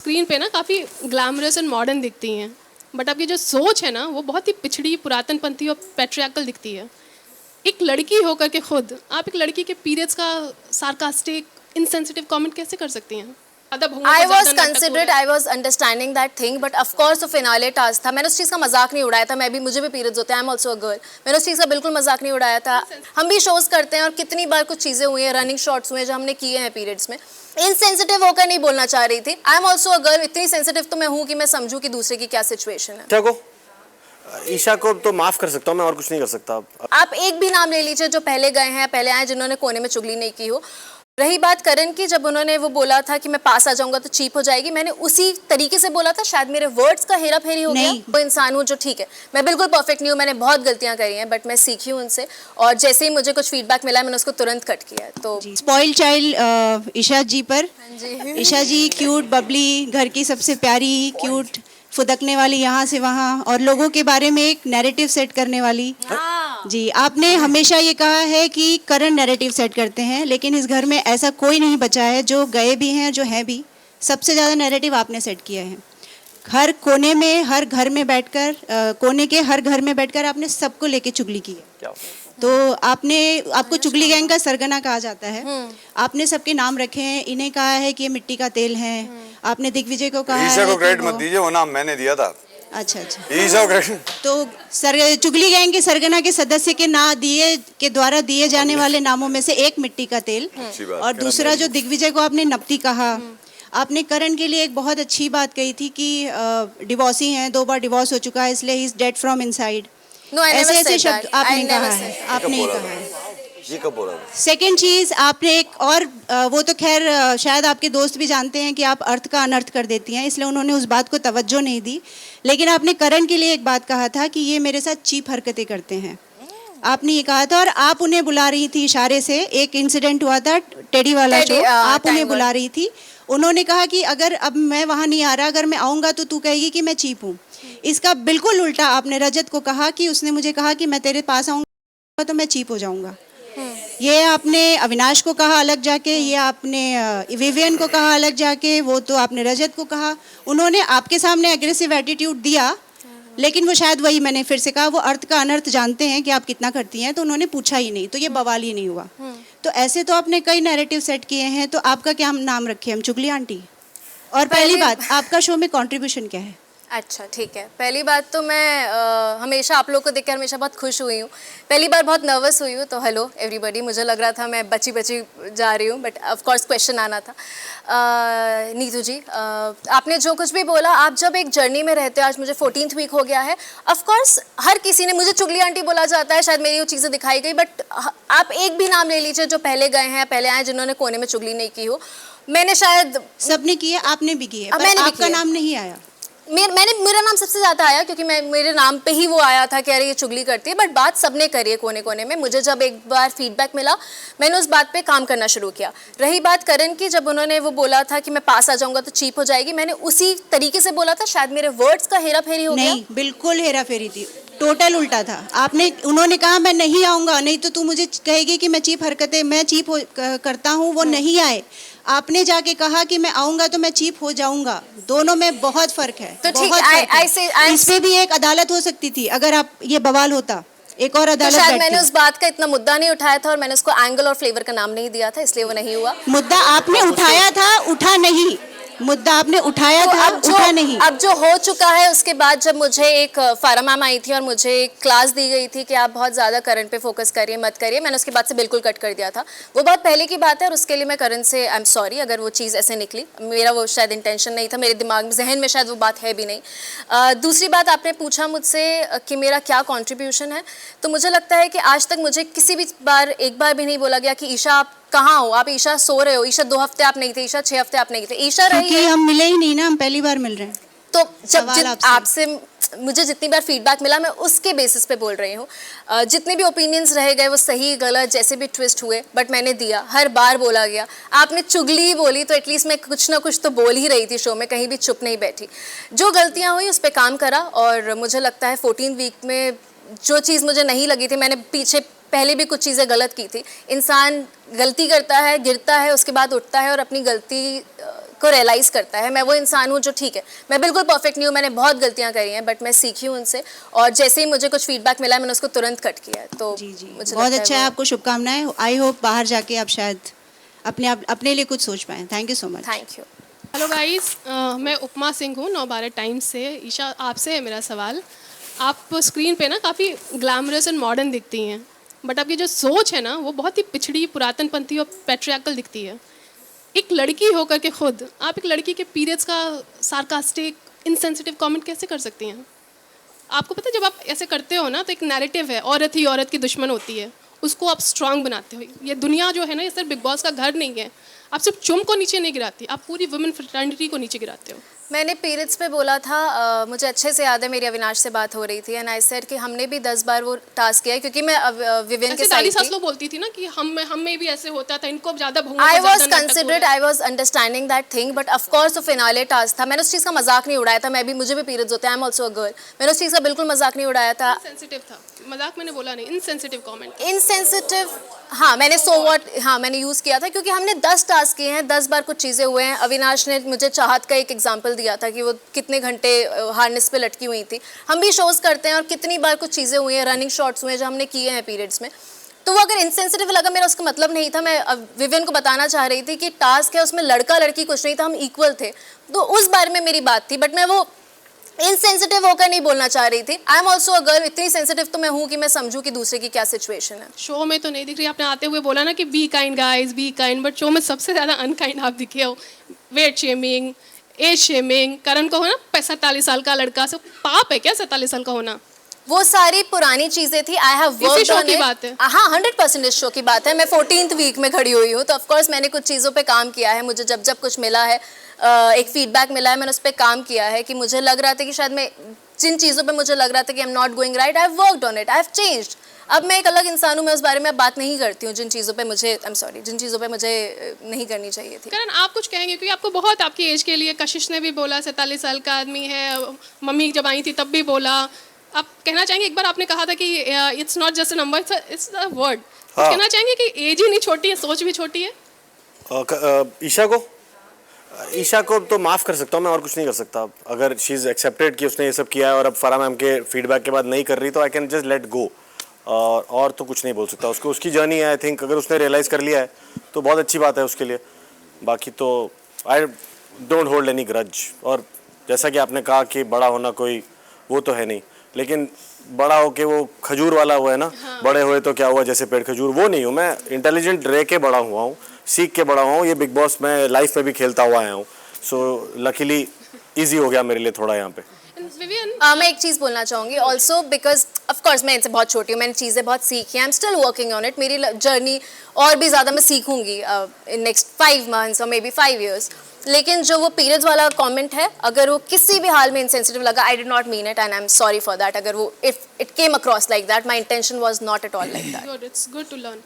Screen पे ना काफ़ी ग्लैमरस एंड मॉडर्न दिखती हैं, बट आपकी जो सोच है ना वो बहुत ही पिछड़ी, पुरातनपंथी और पैट्रियार्कल दिखती है। एक लड़की होकर के खुद आप एक लड़की के पीरियड्स का सार्कास्टिक, इनसेंसिटिव कमेंट कैसे कर सकती हैं? I was considerate, I was understanding that thing, but of course वो फिनाले टास्क था। मैंने उस चीज़ का मजाक नहीं उड़ाया था। मुझे भी पीरियड्स होते हैं, I am also a girl. मैंने उस चीज़ का बिल्कुल मजाक नहीं उड़ाया था। हम भी शोज करते हैं और कितनी बार कुछ चीज़ें हुई हैं, रनिंग शॉट्स हुए हैं जो हमने किए हैं पीरियड्स में। इनसेंसिटिव होकर नहीं बोलना चाह रही थी। I am also a girl. इतनी सेंसिटिव तो मैं हूँ कि मैं समझूँ कि दूसरे की क्या सिचुएशन है। ईशा को ईशा को तो माफ कर सकता हूँ मैं, और कुछ नहीं कर सकता। आप एक भी नाम ले लीजिए जो पहले गए हैं, पहले आए, जिन्होंने कोने में चुगली नहीं की हो। रही बात करण की, जब उन्होंने वो बोला था कि मैं पास आ जाऊंगा तो चीप हो जाएगी, मैंने उसी तरीके से बोला था। शायद मेरे वर्ड्स का हेरा फेरी हो गया। वो इंसान हूँ जो, ठीक है, मैं बिल्कुल परफेक्ट नहीं हूँ, मैंने बहुत गलतियां करी हैं, बट मैं सीखी हूँ उनसे। और जैसे ही मुझे कुछ फीडबैक मिला मैंने उसको तुरंत कट किया। तो स्पॉइल चाइल्ड ईशा जी पर। ईशा जी क्यूट, बबली, घर की सबसे प्यारी, क्यूट, फुदकने वाली यहाँ से वहाँ, और लोगों के बारे में एक नैरेटिव सेट करने वाली। जी, आपने हमेशा ये कहा है कि करण नैरेटिव सेट करते हैं, लेकिन इस घर में ऐसा कोई नहीं बचा है, जो गए भी हैं जो हैं भी। सबसे ज़्यादा नैरेटिव आपने सेट किया है। हर कोने में, हर घर में बैठकर, कोने के हर घर में बैठकर आपने सबको लेके चुगली की है। तो आपको चुगली गैंग का सरगना कहा जाता है। आपने सबके नाम रखे हैं, इन्हें कहा है कि ये मिट्टी का तेल है। आपने दिग्विजय को कहा है। ईशा को क्रेडिट मत दीजिए, वो नाम मैंने दिया था। अच्छा। ईशा को क्रेडिट। तो चुगली गैंग के सरगना के सदस्य के द्वारा दिए जाने वाले नामों में से एक मिट्टी का तेल, और दूसरा जो दिग्विजय को आपने नपती कहा। आपने करण के लिए एक बहुत अच्छी बात कही थी कि डिवोर्सी हैं, 2 बार डिवोर्स हो चुका है, इसलिए he is dead from inside. ऐसे ऐसे शब्द आपने कहा है, आपने ही कहा है। ये कब बोला? सेकेंड चीज़ आपने एक और, वो तो खैर शायद आपके दोस्त भी जानते हैं कि आप अर्थ का अनर्थ कर देती हैं, इसलिए उन्होंने उस बात को तवज्जो नहीं दी। लेकिन आपने करण के लिए एक बात कहा था कि ये मेरे साथ चीप हरकतें करते हैं, आपने ये कहा था। और आप उन्हें बुला रही थी इशारे से। एक इंसिडेंट हुआ था टेडी वाला शो, आप उन्हें बुला रही थी। उन्होंने कहा कि अगर अब मैं वहाँ नहीं आ रहा, अगर मैं आऊँगा तो तू कहेगी कि मैं चीप हूँ। इसका बिल्कुल उल्टा आपने रजत को कहा कि उसने मुझे कहा कि मैं तेरे पास आऊँगा तो मैं चीप हो जाऊँगा। ये आपने अविनाश को कहा अलग जाके, ये आपने विवियन को कहा अलग जाके, वो तो आपने रजत को कहा। उन्होंने आपके सामने एग्रेसिव एटीट्यूड दिया, लेकिन वो शायद, वही मैंने फिर से कहा, वो अर्थ का अनर्थ जानते हैं कि आप कितना करती हैं, तो उन्होंने पूछा ही नहीं, तो ये बवाल ही नहीं हुआ। तो ऐसे तो आपने कई नैरेटिव सेट किए हैं। तो आपका क्या हम नाम रखे, हम चुगली आंटी? और पहली बात, आपका शो में कंट्रीब्यूशन क्या है? अच्छा, ठीक है। पहली बात तो मैं हमेशा आप लोग को देखकर हमेशा बहुत खुश हुई हूँ। पहली बार बहुत नर्वस हुई हूँ। तो हेलो एवरीबॉडी, मुझे लग रहा था मैं बची जा रही हूँ, बट ऑफ कोर्स क्वेश्चन आना था। नीतू जी, आपने जो कुछ भी बोला, आप जब एक जर्नी में रहते हो, आज मुझे 14th वीक हो गया है। ऑफ कोर्स हर किसी ने मुझे चुगली आंटी बोला जाता है, शायद मेरी वो चीज़ें दिखाई गई, बट आप एक भी नाम ले लीजिए जो पहले गए हैं, पहले आए, जिन्होंने कोने में चुगली नहीं की हो। मैंने शायद, सबने की है, आपने भी की है, पर आपका नाम नहीं आया। मेरा नाम सबसे ज़्यादा आया, क्योंकि मेरे नाम पे ही वो आया था कि अरे ये चुगली करती है। बट बात सबने करी है कोने कोने में। मुझे जब एक बार फीडबैक मिला, मैंने उस बात पे काम करना शुरू किया। रही बात करण की, जब उन्होंने वो बोला था कि मैं पास आ जाऊंगा तो चीप हो जाएगी, मैंने उसी तरीके से बोला था। शायद मेरे वर्ड्स का हेरा फेरी हो गया। नहीं, बिल्कुल हेरा फेरी थी, टोटल उल्टा था। उन्होंने कहा मैं नहीं आऊँगा, नहीं तो तू मुझे कहेगी कि मैं चीप हरकतें, मैं चीप करता हूँ। वो नहीं आए। आपने जाके कहा कि मैं आऊँगा तो मैं चीप हो जाऊँगा। दोनों में बहुत फर्क है। तो ठीक, इस पे भी एक अदालत हो सकती थी अगर आप, ये बवाल होता, एक और अदालत। तो शायद मैंने उस बात का इतना मुद्दा नहीं उठाया था, और मैंने उसको एंगल और फ्लेवर का नाम नहीं दिया था, इसलिए वो नहीं हुआ। मुद्दा आपने उठाया था, उठा नहीं। मुद्दा आपने उठाया था, उठा नहीं। अब जो हो चुका है, उसके बाद जब मुझे एक फारा मैम आई थी और मुझे एक क्लास दी गई थी कि आप बहुत ज़्यादा करंट पे फोकस करिए, मत करिए, मैंने उसके बाद से बिल्कुल कट कर दिया था। वो बहुत पहले की बात है, और उसके लिए मैं करण से आई एम सॉरी अगर वो चीज़ ऐसे निकली। मेरा वो शायद इंटेंशन नहीं था, मेरे दिमाग में, जहन में शायद वो बात है भी नहीं। दूसरी बात, आपने पूछा मुझसे कि मेरा क्या कॉन्ट्रीब्यूशन है। तो मुझे लगता है कि आज तक मुझे किसी भी बार, एक बार भी नहीं बोला गया कि ईशा आप कहाँ हो, आप ईशा सो रहे हो, ईशा 2 हफ्ते आप नहीं थे, ईशा 6 हफ्ते आप नहीं थे। ईशा रही है, हम मिले ही नहीं ना, हम पहली बार मिल रहे हैं। तो जब आपसे मुझे जितनी बार फीडबैक मिला, मैं उसके बेसिस पे बोल रही हूँ। जितने भी ओपिनियंस रह गए, वो सही गलत जैसे भी ट्विस्ट हुए, बट मैंने दिया, हर बार बोला गया। आपने चुगली बोली तो एटलीस्ट मैं कुछ ना कुछ तो बोल ही रही थी शो में, कहीं भी चुप नहीं बैठी। जो गलतियाँ हुई उस पर काम करा, और मुझे लगता है 14 वीक में जो चीज़ मुझे नहीं लगी थी, मैंने पीछे पहले भी कुछ चीज़ें गलत की थी। इंसान गलती करता है, गिरता है, उसके बाद उठता है और अपनी गलती को रियलाइज करता है। मैं वो इंसान हूँ जो ठीक है, मैं बिल्कुल परफेक्ट नहीं हूँ, मैंने बहुत गलतियाँ करी हैं, बट मैं सीखी हूँ उनसे, और जैसे ही मुझे कुछ फीडबैक मिला है मैंने उसको तुरंत कट किया है। तो जी जी, मुझे बहुत लगता अच्छा है, वो- आपको शुभकामनाएं। आई होप बाहर जाके आप शायद अपने लिए कुछ सोच पाएं। Thank you so much. Thank you. Hello guys, मैं उपमा सिंह हूँ 9/12 टाइम्स से। ईशा, आपसे है मेरा सवाल। आप स्क्रीन पे ना काफ़ी ग्लैमरस एंड मॉडर्न दिखती हैं, बट आपकी जो सोच है ना वो बहुत ही पिछड़ी, पुरातनपंथी और पैट्रियार्कल दिखती है। एक लड़की होकर के खुद आप एक लड़की के पीरियड्स का सार्कास्टिक, इनसेंसिटिव कमेंट कैसे कर सकती हैं? आपको पता है जब आप ऐसे करते हो ना तो एक नैरेटिव है, औरत ही औरत की दुश्मन होती है, उसको आप स्ट्रांग बनाते हो। ये दुनिया जो है ना, ये सिर्फ बिग बॉस का घर नहीं है। आप सिर्फ चुम को नीचे नहीं गिराती, आप पूरी वुमेन फ्रेटर्निटी को नीचे गिराते हो। मैंने पीरियड्स पे बोला था, मुझे अच्छे से याद है, मेरी अविनाश से बात हो रही थी एंड आई सेड कि हमने भी 10 बार वो टास्क किया है, क्योंकि मैं विवियन के ऐसे दादी साइड सास थी। लोग बोलती थी ना कि हम में भी ऐसे होता था, इनको ज़्यादा I was considered, I was understanding that thing, but of course वो फिनाले टास्क था। मैंने उस चीज़ का मजाक नहीं उड़ाया था, मुझे भी पीरियड्स होते हैं, I am also a girl. मैंने उस चीज़ का बिल्कुल मजाक नहीं उड़ाया था। सेंसिटिव था, मजाक मैंने बोला नहीं, इनसेंसिटिव कमेंट। इनसेंसिटिव, हाँ मैंने सो व्हाट, हाँ मैंने यूज़ किया था, क्योंकि हमने 10 टास्क किए हैं, 10 बार कुछ चीज़ें हुए हैं। अविनाश ने मुझे चाहत का एक एग्जांपल दिया था कि वो कितने घंटे हार्नेस पे लटकी हुई थी। हम भी शोज़ करते हैं और कितनी बार कुछ चीज़ें हुई हैं, रनिंग शॉट्स हुए हैं जो हमने किए हैं पीरियड्स में। तो वो अगर इनसेंसिटिव लगा, मेरा उसका मतलब नहीं था। मैं विवियन को बताना चाह रही थी कि टास्क है, उसमें लड़का लड़की कुछ नहीं था, हम इक्वल थे, तो उस बारे में मेरी बात थी। बट मैं वो इनसेंसिटिव होकर नहीं बोलना चाह रही थी। I am also a girl, इतनी सेंसिटिव तो मैं हूँ कि मैं समझूँ कि दूसरे की क्या सिचुएशन है। शो में तो नहीं दिख रही, आपने आते हुए बोला ना कि be kind guys, be kind, but show में सबसे ज़्यादा अनकाइंड आप दिखे हो। वेट शेमिंग, एज शेमिंग, करण को हो ना 47 साल का लड़का, सब पाप है क्या 47 साल का होना? वो सारी पुरानी चीजें थी। I have worked show on की इट। बात है। हाँ 100% इस शो की बात है। मैं 14th वीक में खड़ी हुई हूँ, तो ऑफकोर्स मैंने कुछ चीज़ों पे काम किया है। मुझे जब जब कुछ मिला है, एक फीडबैक मिला है, मैंने उस पर काम किया है कि मुझे लग रहा था कि शायद मैं जिन चीज़ों पे मुझे लग रहा था कि I am not going right, I have worked on it, I have changed. अब मैं एक अलग इंसान हूँ, मैं उस बारे में अब बात नहीं करती हूँ जिन चीज़ों पे मुझे, आई एम सॉरी, जिन चीज़ों पे मुझे नहीं करनी चाहिए थी। करण, आप कुछ कहेंगे? क्योंकि आपको बहुत आपकी एज के लिए, कशिश ने भी बोला 47 साल का आदमी है, मम्मी जब आई थी तब भी बोला। आप कहना चाहेंगे, एक बार आपने कहा था कि it's not just a number, it's a word. हाँ। कहना चाहेंगे कि एज ही नहीं छोटी है, सोच भी छोटी है? ईशा को तो माफ़ कर सकता हूँ मैं, और कुछ नहीं कर सकता। अगर शी इज़ एक्सेप्टेड कि उसने ये सब किया है और अब फराह मैम के फीडबैक के बाद नहीं कर रही, तो I can just let go. और तो कुछ नहीं बोल सकता। उसको उसकी जर्नी है, आई थिंक अगर उसने रियलाइज़ कर लिया है तो बहुत अच्छी बात है उसके लिए। बाकी तो I don't hold any grudge. और जैसा कि आपने कहा कि बड़ा होना कोई वो तो है नहीं, लेकिन बड़ा हो के वो खजूर वाला हुआ है ना, बड़े हुए तो क्या हुआ जैसे पेड़ खजूर, वो नहीं हूँ मैं। इंटेलिजेंट रह के बड़ा हुआ हूँ, सीख के बड़ा हुआ हूँ। ये बिग बॉस मैं लाइफ में भी खेलता हुआ आया हूँ, सो लकीली ईजी हो गया मेरे लिए थोड़ा यहाँ पे। विवियन, मैं एक चीज़ बोलना चाहूँगी ऑल्सो, बिकॉज ऑफकोर्स मैं इनसे बहुत छोटी हूँ, मैंने चीज़ें बहुत सीखी हैं, I am still working on it. मेरी जर्नी और भी ज़्यादा मैं सीखूंगी इन नेक्स्ट 5 months और मे बी 5 years। लेकिन जो वो पीरियड्स वाला कमेंट है, अगर वो किसी भी हाल में इंसेंसिटिव लगा, I did not mean it and I am sorry for that. अगर वो if it came across like that, my intention was not at all like that. Good, it's good to learn.